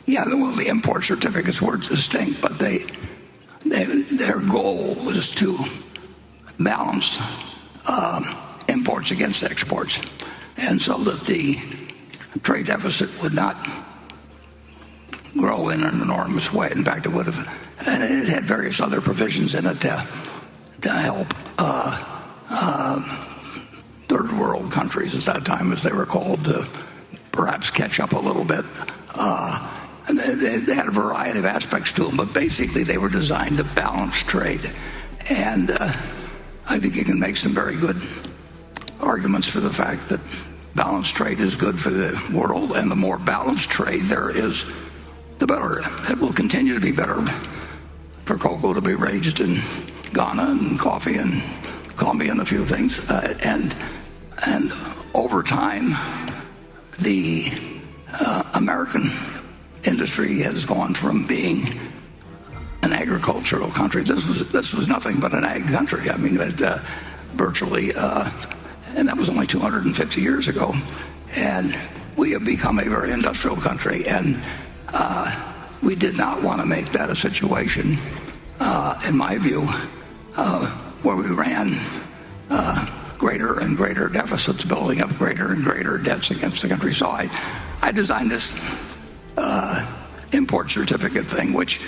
Yeah, well, the import certificates were distinct, but their goal was to balance imports against exports, and so that the trade deficit would not grow in an enormous way. In fact, it would have, and it had various other provisions in it to help third world countries at that time, as they were called, to perhaps catch up a little bit. And they had a variety of aspects to them, but basically they were designed to balance trade. And I think you can make some very good arguments for the fact that balanced trade is good for the world, and the more balanced trade there is, the better. It will continue to be better for cocoa to be raised in Ghana, and coffee in Colombia, and a few things. And over time, the American industry has gone from being an agricultural country. This was nothing but an ag country. I mean, virtually, and that was only 250 years ago. And we have become a very industrial country, and we did not want to make that a situation, in my view, where we ran greater and greater deficits, building up greater and greater debts against the country. So I designed this import certificate thing, which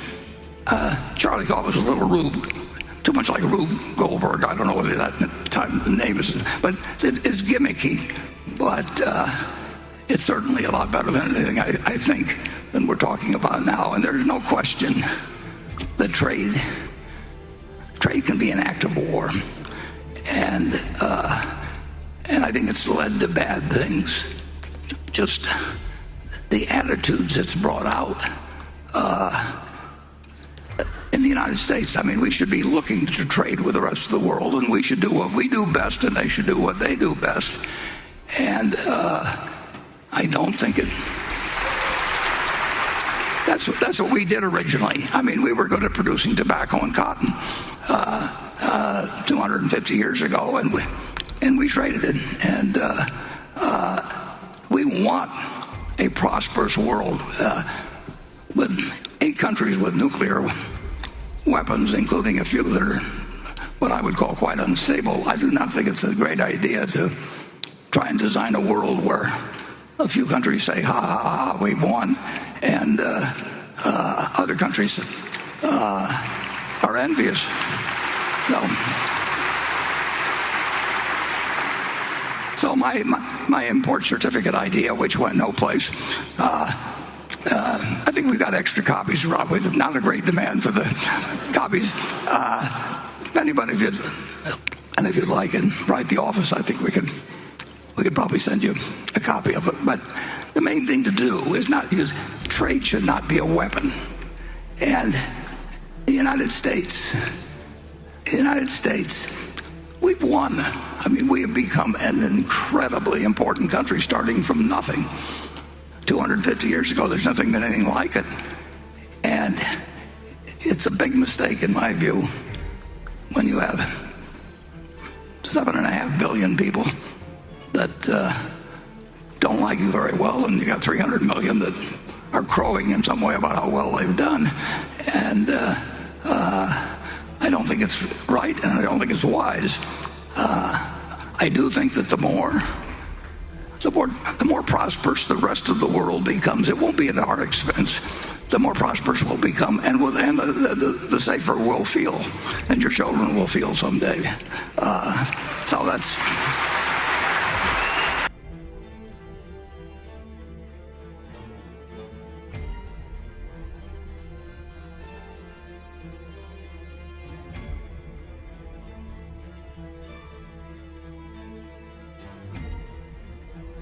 Charlie thought was a little Rube, too much like Rube Goldberg. I don't know whether that name is, but it's gimmicky. But it's certainly a lot better than anything I think than we're talking about now. And there's no question that trade can be an act of war, and I think it's led to bad things. Just the attitudes it's brought out in the United States. I mean, we should be looking to trade with the rest of the world, and we should do what we do best, and they should do what they do best. And I don't think it. That's what we did originally. I mean, we were good at producing tobacco and cotton 250 years ago, and we traded it. And we want a prosperous world with 8 countries with nuclear weapons, including a few that are what I would call quite unstable. I do not think it's a great idea to try and design a world where a few countries say, ha, ha, ha, we've won, and other countries are envious. So my import certificate idea, which went no place, I think we've got extra copies around. We've not a great demand for the copies. If anybody did, and if you'd like, and write the office, I think we could probably send you a copy of it. But the main thing to do is not use trade. Should not be a weapon. And the United States, we've won. I mean, we have become an incredibly important country, starting from nothing 250 years ago. There's nothing been anything like it. And it's a big mistake, in my view, when you have 7.5 billion people that don't like you very well, and you got 300 million that are crowing in some way about how well they've done. And I don't think it's right, and I don't think it's wise. I do think that the more prosperous the rest of the world becomes, it won't be at our expense. The more prosperous we'll become, and the safer we'll feel, and your children will feel someday. So that's.